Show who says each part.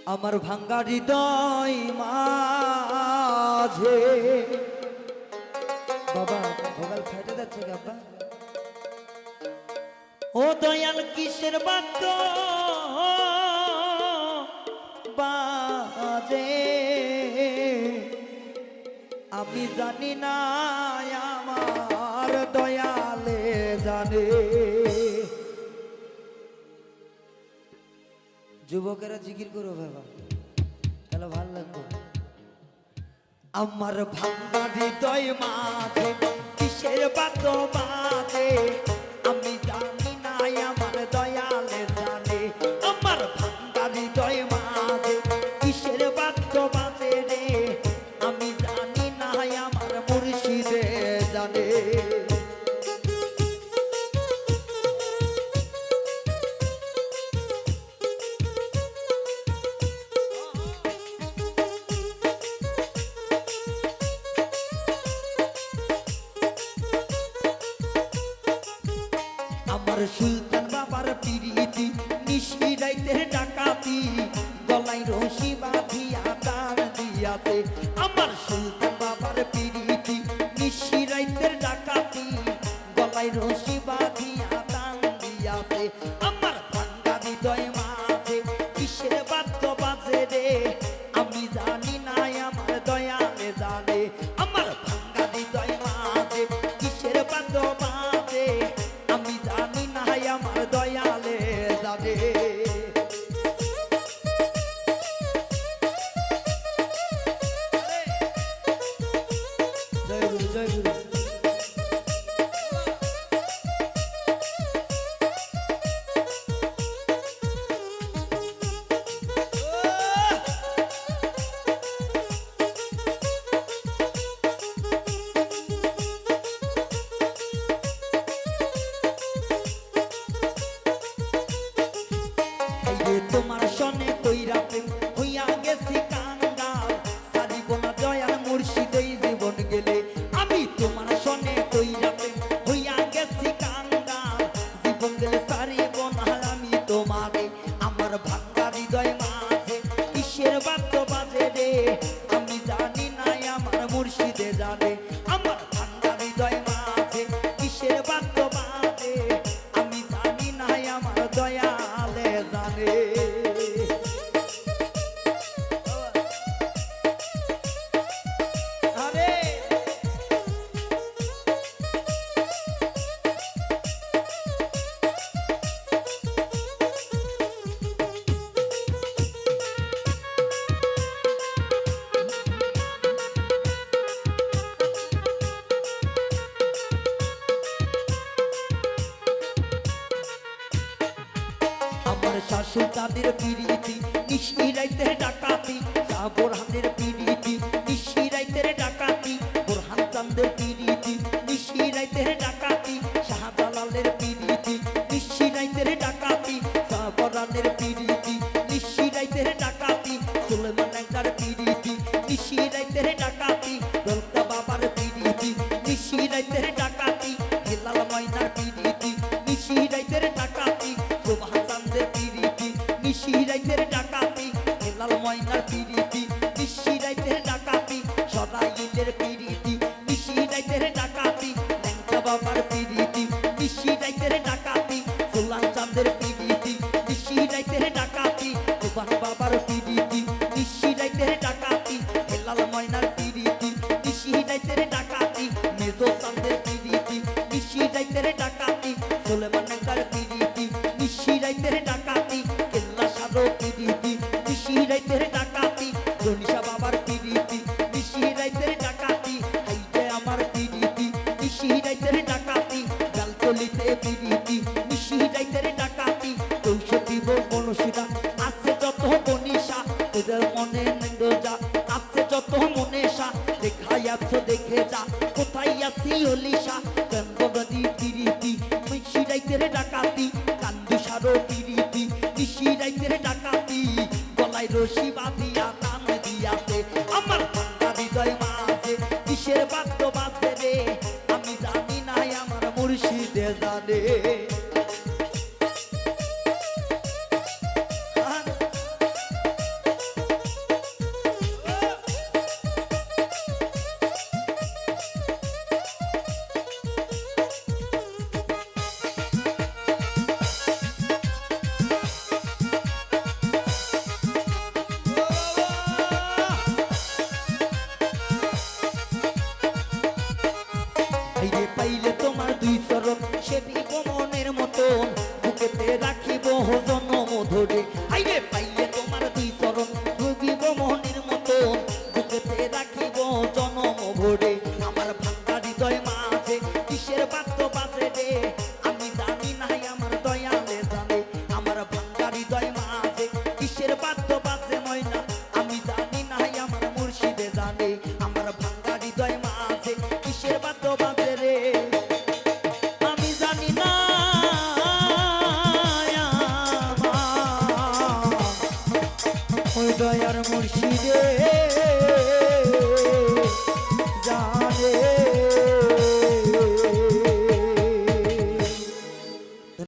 Speaker 1: আমার ভাঙ্গা হৃদয় মাঝে বাবা ভোগাল ফাইটে যাচ্ছে বাবা। ও দয়াল কিসের বাদ্য বাজে আমি জানি না, আমার দয়ালে জানে। যুবকেরা জিকির করো বাবা, তাহলে ভাল লাগবে। আমার ভাঙ্গা হৃদয় মাঝে কিসের বাদ্য বাজে আমি জানি না, আমার দয়ালে জানে। আমার ভাঙ্গা হৃদয় মাঝে কিসের বাদ্য বাজে রে আমি জানি না, আমার মুর্শিদে জানে। আমার সুলতান বাবার পিরিতি নিশি রাইতে ডাকাতি গলায় রশি বাঁধিয়া টান দিয়াছে। আমার সুলতান বাবার পিরিতি নিশি রাইতে ডাকাতি গলায় রশি বাঁধিয়া টান দিয়াছে। আমার ভাঙ্গা হৃদয় মাঝে কিসের বাদ্য বাজে রে আমি জানি না, আমার দয়ালে জানে। আমার ভাঙ্গা হৃদয় মাঝে কিসের বাদ্য বাজে আমি জানি না, আমার দয়ালে জানে। জয় গুরু জয় গুরু। তোমার সনে কইরা প্রেম হইয়া গেছি কাঙ্গাল, সারিব না দয়াল মুর্শিদ এই জীবন গেলে। আমি তোমার সনে কইরা প্রেম হইয়া গেছি কাঙ্গাল, জীবন গেলে সারিব না আমি তোমারে। আমার ভাঙ্গা হৃদয় মাঝে কিসের বাদ্য বাজে রে আমি জানি না, আমার মুর্শিদে জানে। আমার ভাঙ্গা হৃদয় মাঝে কিসের বাদ্য বাজে আমি জানি না, আমার দয়ালে জানে। আমার শাশুর তাদের পিরিতি নিশি রাইতে ডাকাতি, শাহ বোরহানের পিরিতি নিশি রাইতে ডাকাতি, বোরহান চাঁদের পিরিতি নিশি রাইতে ডাকাতি, শাহজালালের পিরিতি নিশি রাইতে ডাকাতি, শাহ বোরহানের পিরিতি নিশি রাইতে ডাকাতি, সুলেমান একটার পিরিতি নিশি রাইতে ডাকাতি, দলকা বাবার পিরিতি নিশি রাইতে ডাকাতি, হেলাল ময়নার পিরিতি নিশি রাইতে ডাকাতি, সুবহান চাঁদের পিরিতি নিশি রাইতে ডাকাতি, হেলাল ময়নার পিরিতি নিশি রাইতে ডাকাতি, সরাইলের পিরিতি নিশি রাইতে ডাকাতি, ল্যাংটা বাবার পিরিতি নিশি রাইতে ডাকাতি, সুলান চাঁদের পিরিতি নিশি রাইতে ডাকাতি, সুবহান বাবার পিরিতি নিশি রাইতে ডাকাতি, হেলাল ময়নার পিরিতি নিশি রাইতে ডাকাতি, মেজো চাঁদের পিরিতি নিশি রাইতে ডাকাতি, সুলেমান একটার পিরিতি নিশি রাইতে ডাকাতি, কেল্লা সাদো পিরিতি নিশি রাইতে ডাকাতি, জনিশা বাবার পিরিতি নিশি রাইতে ডাকাতি, হাইজে আমার পিরিতি নিশি রাইতে ডাকাতি, গালতলিতে পিরিতি নিশি রাইতে ডাকাতি, কৌশলী বনশিদা আছে যত বনিশা তোদের মনে নেন্দ যা আছে যত মনেশা, দেখাই আছো দেখে যা কোথায় আছি অলিশা, গঙ্গবদী পিরিতি নিশি রাইতে ডাকাতি, কান্দু সারো পিরিতি নিশি রাইতে ডাকাতি, গলায় রশি বাঁধিয়া টান দিয়াছে। আমার ভাঙ্গা হৃদয় মাঝে কিসের বাদ্য বাজে রে আমি জানি না, আমার মুর্শিদে জানে। দয়ার মুর্শিদে